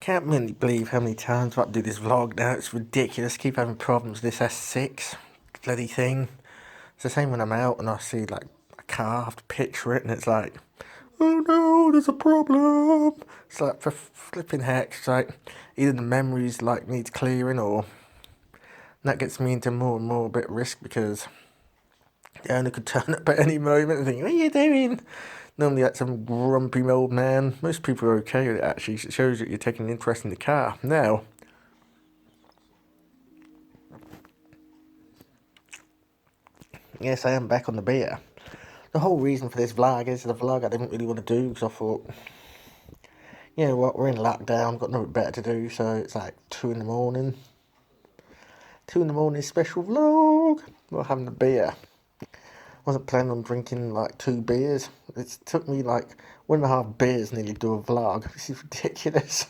can't really believe how many times I've got to do this vlog now. It's ridiculous. Keep having problems with this S6 bloody thing. It's the same when I'm out and I see like a car, I have to picture it and it's like, oh no, there's a problem. It's like, for flipping heck, it's like either the memories like needs clearing or that gets me into more and more a bit risk because the owner could turn up at any moment and think, what are you doing? Normally that's some grumpy old man. Most people are okay with it actually. It shows that you're taking an interest in the car. Now, yes, I am back on the beer. The whole reason for this vlog is the vlog I didn't really want to do because I thought, you know what, we're in lockdown, got nothing better to do, so it's like 2 in the morning. 2 in the morning special vlog. We're having a beer. Wasn't planning on drinking like 2 beers. It took me like 1.5 beers nearly to do a vlog. This is ridiculous.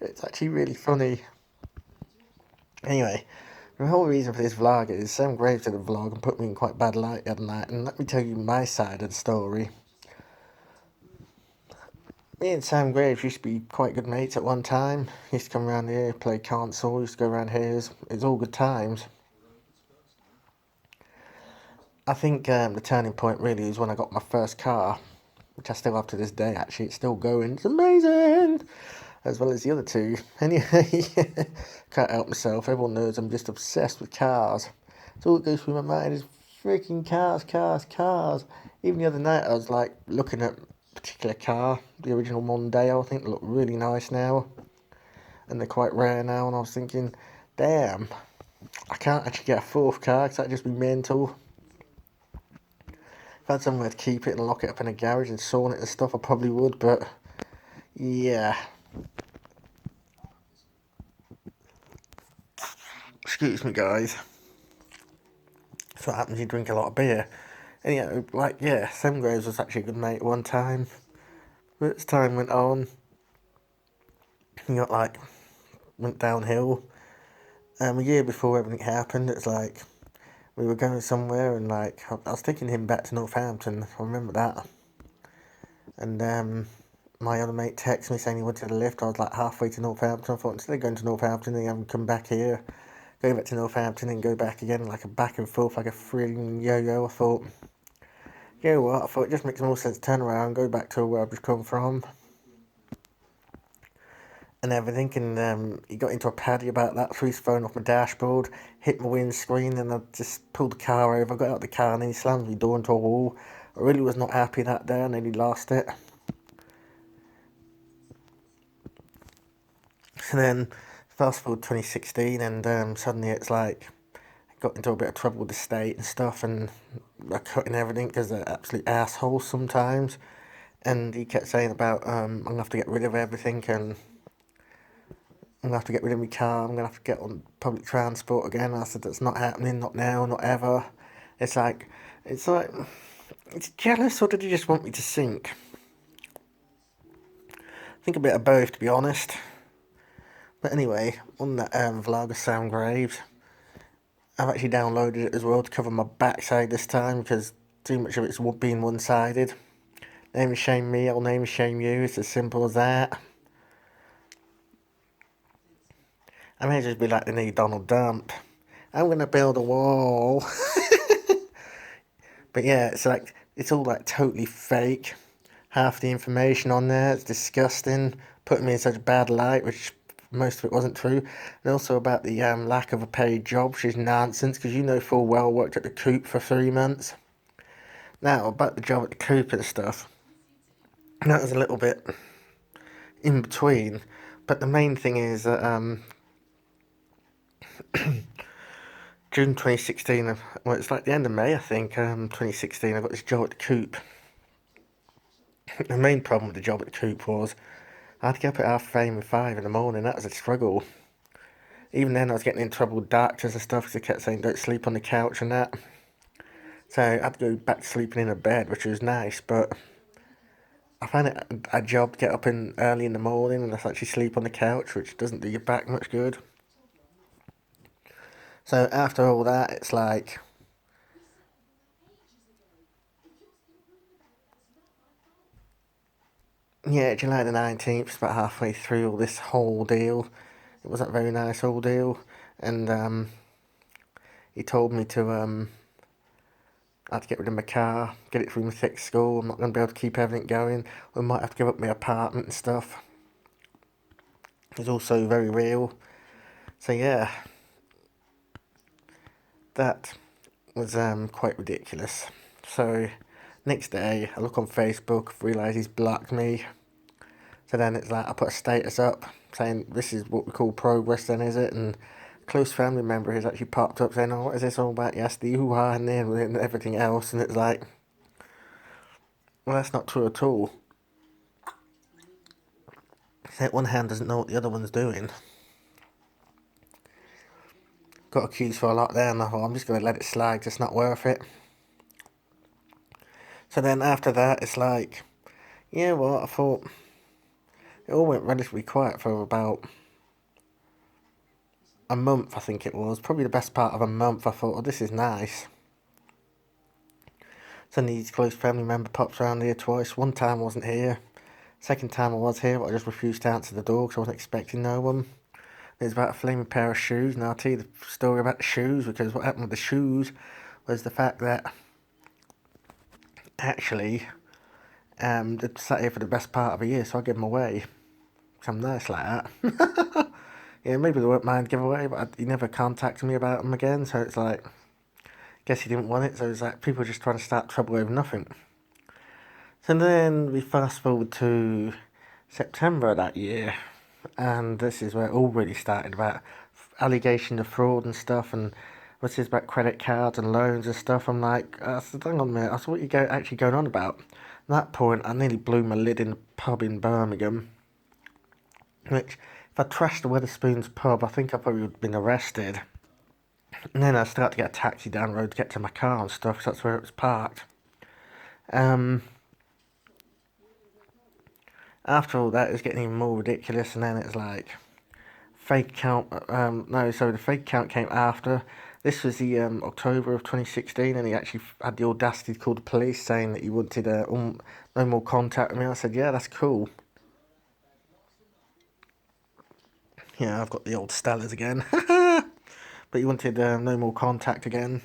It's actually really funny. Anyway, the whole reason for this vlog is Sam Graves did a vlog and put me in quite bad light the other night, and let me tell you my side of the story. Me and Sam Graves used to be quite good mates at one time. He used to come around here, play console, used to go around here. It was all good times. I think the turning point really is when I got my first car, which I still have to this day actually. It's still going. It's amazing! As well as the other two. Anyway, can't help myself. Everyone knows I'm just obsessed with cars. So all that goes through my mind is freaking cars, cars, cars. Even the other night I was like looking at a particular car, the original Mondeo. I think they look really nice now. And they're quite rare now. And I was thinking, damn, I can't actually get a fourth car because that'd just be mental. If I had somewhere to keep it and lock it up in a garage and sawn it and stuff, I probably would, but yeah. Excuse me, guys. That's what happens, you drink a lot of beer. And yeah, like, yeah, Sam Graves was actually a good mate at one time. But as time went on, he got like, went downhill. A year before everything happened, it's like, we were going somewhere and like, I was taking him back to Northampton, I remember that. And my other mate texted me saying he wanted a lift. I was like halfway to Northampton. I thought instead of going to Northampton and having come back here, go back to Northampton and go back again, like a back and forth, like a freaking yo-yo. I thought, you know what? I thought it just makes more sense to turn around, go back to where I've just come from, and everything. And he got into a paddy about that, threw his phone off my dashboard, hit my windscreen, and I just pulled the car over. Got out of the car, and then he slammed my door into a wall. I really was not happy that day, and then he lost it. And then fast forward 2016, and suddenly it's like I got into a bit of trouble with the state and stuff, and they're cutting everything because they're absolute assholes sometimes. And he kept saying about I'm gonna have to get rid of everything, and I'm gonna have to get rid of my car. I'm gonna have to get on public transport again. And I said that's not happening, not now, not ever. It's like, it's like, it's jealous, or did he just want me to sink? I think a bit of both, to be honest. But anyway, on that vlog of Sound Graves, I've actually downloaded it as well to cover my backside this time because too much of it's being one-sided. Name and shame me, I'll name and shame you. It's as simple as that. I may just be like the new Donald Trump. I'm gonna build a wall. But yeah, it's like, it's all like totally fake. Half the information on there, it's disgusting. Putting me in such a bad light, which most of it wasn't true. And also about the lack of a paid job, which is nonsense, because you know full well I worked at the Coop for 3 months. Now, about the job at the Coop and stuff, that was a little bit in between. But the main thing is that June 2016, well, it's like the end of May, I think, 2016, I got this job at the Coop. The main problem with the job at the Coop was I had to get up at 5:30 in the morning. That was a struggle. Even then, I was getting in trouble with doctors and stuff because they kept saying don't sleep on the couch and that. So I had to go back to sleeping in a bed, which was nice, but I find it a job to get up in early in the morning and actually sleep on the couch, which doesn't do your back much good. So after all that, it's like, Yeah, July the 19th, it's about halfway through all this whole deal. It was a very nice ordeal, and he told me to I had to get rid of my car, get it through my thick school. I'm not going to be able to keep everything going. We might have to give up my apartment and stuff. It's also very real. So yeah, that was quite ridiculous. So next day, I look on Facebook, realise he's blocked me. So then it's like I put a status up saying this is what we call progress then, is it? And a close family member has actually popped up saying, oh, what is this all about? Yes, the hoo-ha and then and everything else. And it's like, well, that's not true at all. So one hand doesn't know what the other one's doing. Got accused for a lot there, and I thought, I'm just going to let it slide, 'cause it's not worth it. So then after that, it's like, yeah, well, I thought it all went relatively quiet for about a month, I think it was. Probably the best part of a month. I thought, oh, this is nice. Then his close family member pops around here twice. One time I wasn't here. Second time I was here, but I just refused to answer the door because I wasn't expecting no one. It was about a flaming pair of shoes, and I'll tell you the story about the shoes, because what happened with the shoes was the fact that actually they'd sat here for the best part of a year, so I gave them away. So I'm nice like that. Yeah, maybe they weren't mine giveaway, but he never contacted me about them again, so it's like, guess he didn't want it, so it's like people just trying to start trouble over nothing. So then we fast forward to September of that year, and this is where it all really started about allegation of fraud and stuff, and what's this about credit cards and loans and stuff. I'm like, I said, hang on a minute, I said, what are you actually going on about? At that point, I nearly blew my lid in a pub in Birmingham, which, if I trashed the Wetherspoons pub, I think I probably would have been arrested. And then I started to get a taxi down the road to get to my car and stuff, 'cause that's where it was parked. Um, After all that, it was getting even more ridiculous, and then it's like, fake account. No, so the fake account came after. This was the October of 2016, and he actually had the audacity to call the police saying that he wanted no more contact with me. I said, yeah, that's cool. Yeah, I've got the old Stellas again. But he wanted no more contact again.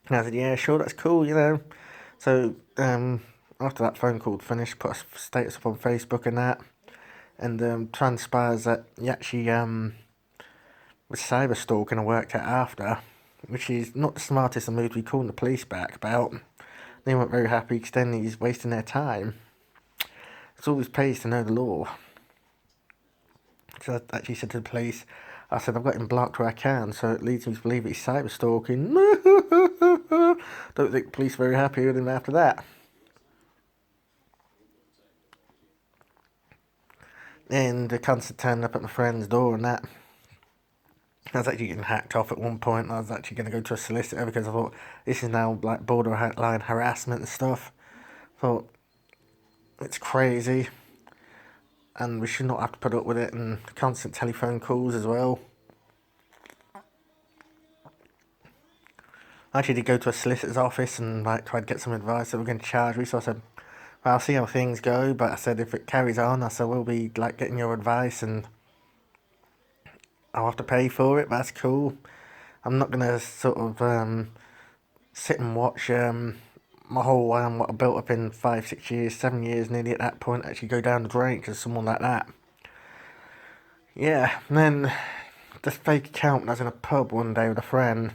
And I said, yeah, sure, that's cool. So after that phone call finished, put a status up on Facebook and that, and transpires that he actually was cyber stalking and worked out after, which is not the smartest of moves to be calling the police back about. They weren't very happy because then he's wasting their time. It's always pays to know the law. So I actually said to the police, I said, I've got him blocked where I can, so it leads me to believe he's cyber stalking. Don't think the police are very happy with him after that. And the constant turning up at my friend's door and that. I was actually getting hacked off at one point. I was actually going to go to a solicitor because I thought this is now like borderline harassment and stuff. I thought it's crazy, and we should not have to put up with it, and constant telephone calls as well. I actually did go to a solicitor's office and like tried to get some advice. They were going to charge me, so I said, well, I'll see how things go. But I said if it carries on, I said we'll be like getting your advice and I'll have to pay for it. But that's cool. I'm not gonna sort of sit and watch my whole what I built up in 5, 6 years, 7 years, nearly at that point, actually go down the drain because someone like that. Yeah, and then this fake account, I was in a pub one day with a friend,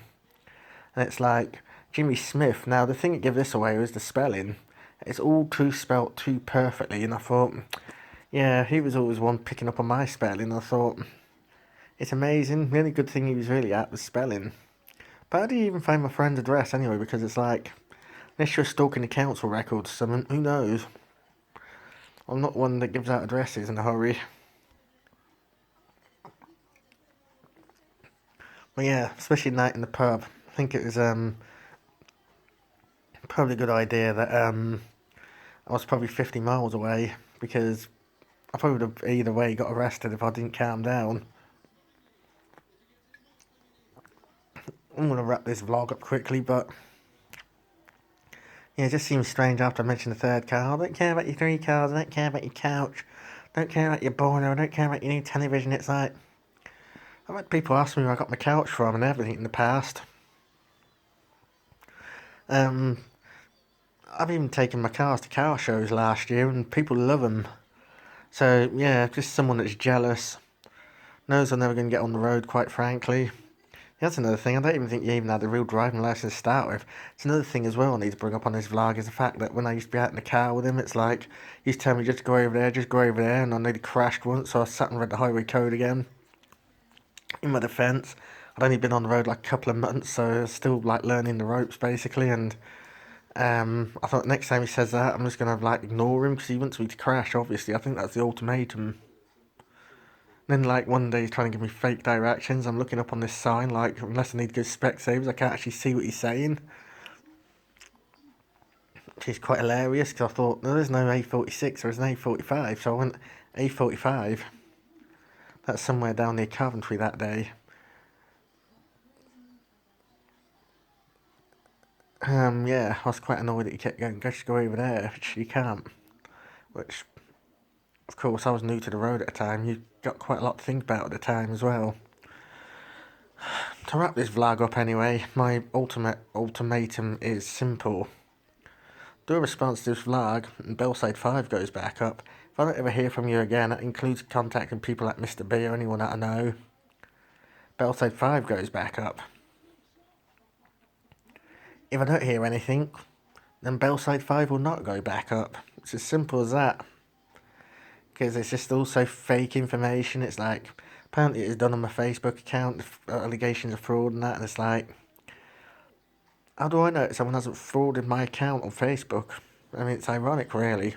and it's like Jimmy Smith. Now the thing that gave this away was the spelling. It's all too spelt too perfectly, and I thought, yeah, he was always one picking up on my spelling. I thought, it's amazing. The only good thing he was really at was spelling. But I didn't even find my friend's address anyway, because it's like, unless you're stalking the council records, so who knows? I'm not one that gives out addresses in a hurry. But yeah, especially night in the pub. I think it was probably a good idea that I was probably 50 miles away, because I probably would have either way got arrested if I didn't calm down. I'm going to wrap this vlog up quickly, but Yeah, it just seems strange after I mentioned the third car. I don't care about your 3 cars, I don't care about your couch, I don't care about your boiler, I don't care about your new television. It's like, I've had people ask me where I got my couch from and everything in the past. Um, I've even taken my cars to car shows last year and people love them. So, yeah, just someone that's jealous, knows I'm never going to get on the road, quite frankly. That's another thing. I don't even think you even had a real driving license to start with. It's another thing as well I need to bring up on this vlog is the fact that when I used to be out in the car with him, it's like, he used to tell me just go over there, just go over there, and I nearly crashed once, so I sat and read the highway code again. In my defence, I'd only been on the road like a couple of months, so I was still like learning the ropes basically, and I thought next time he says that, I'm just going to like ignore him because he wants me to crash, obviously. I think that's the ultimatum. Then, like, one day he's trying to give me fake directions. I'm looking up on this sign, like, unless I need to go Specsavers, I can't actually see what he's saying. Which is quite hilarious, because I thought, no, there's no A46, there's an A45, so I went A45. That's somewhere down near Coventry that day. Yeah, I was quite annoyed that he kept going, just go over there, which you can't. Which, of course, I was new to the road at the time. You got quite a lot to think about at the time as well. To wrap this vlog up anyway, my ultimatum is simple. Do a response to this vlog and Bellside 5 goes back up. If I don't ever hear from you again, that includes contacting people like Mr. B or anyone that I know. Bellside 5 goes back up. If I don't hear anything, then Bellside 5 will not go back up. It's as simple as that. Because it's just also fake information. It's like, apparently it's done on my Facebook account, allegations of fraud and that, and it's like, how do I know that someone hasn't frauded my account on Facebook? I mean, it's ironic, really.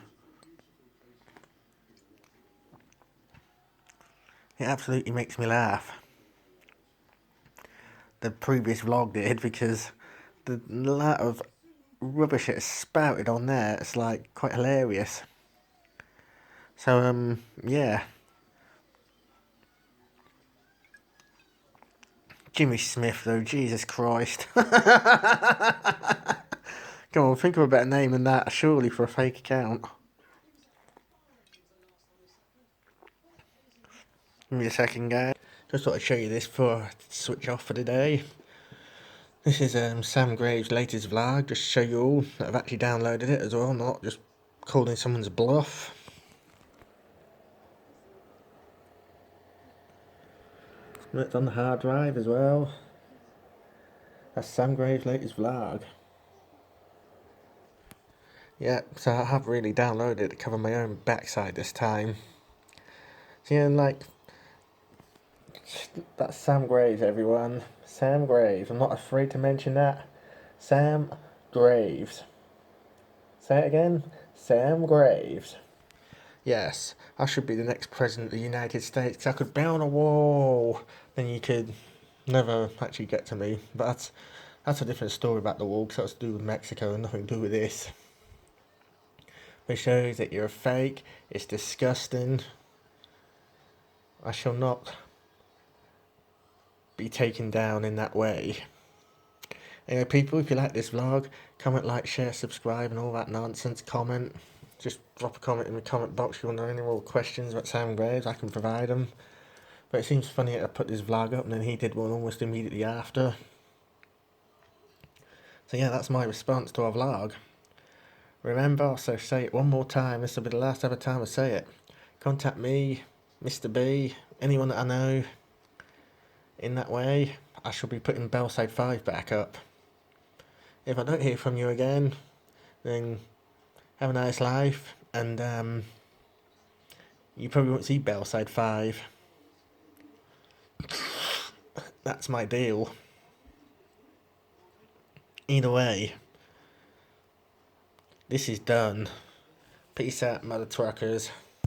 It absolutely makes me laugh. The previous vlog did, because the lot of rubbish it spouted on there, it's like quite hilarious. So, yeah. Jimmy Smith, though, Jesus Christ. Come on, think of a better name than that, surely, for a fake account. Give me a second, guys. Just thought I'd show you this before I switch off for the day. This is Sam Graves' latest vlog, just to show you all that I've actually downloaded it as well, not just calling someone's bluff. It's on the hard drive as well. That's Sam Graves' latest vlog. Yeah, so I have really downloaded it to cover my own backside this time. So yeah, like, that's Sam Graves, everyone. Sam Graves. I'm not afraid to mention that. Sam Graves. Say it again. Sam Graves. Yes, I should be the next president of the United States because I could build a wall. Then you could never actually get to me. But that's a different story about the wall because that's to do with Mexico and nothing to do with this. Which shows that you're a fake. It's disgusting. I shall not be taken down in that way. Anyway, people, if you like this vlog, comment, like, share, subscribe, and all that nonsense. Comment. Just drop a comment in the comment box if you want to know any more questions about Sam Graves. I can provide them. But it seems funny that I put this vlog up and then he did one almost immediately after. So yeah, that's my response to our vlog. Remember, also say it one more time. This will be the last ever time I say it. Contact me, Mr. B, anyone that I know. In that way, I shall be putting Bellside 5 back up. If I don't hear from you again, then have a nice life, and you probably won't see Bellside 5. That's my deal. Either way, this is done. Peace out, mother truckers.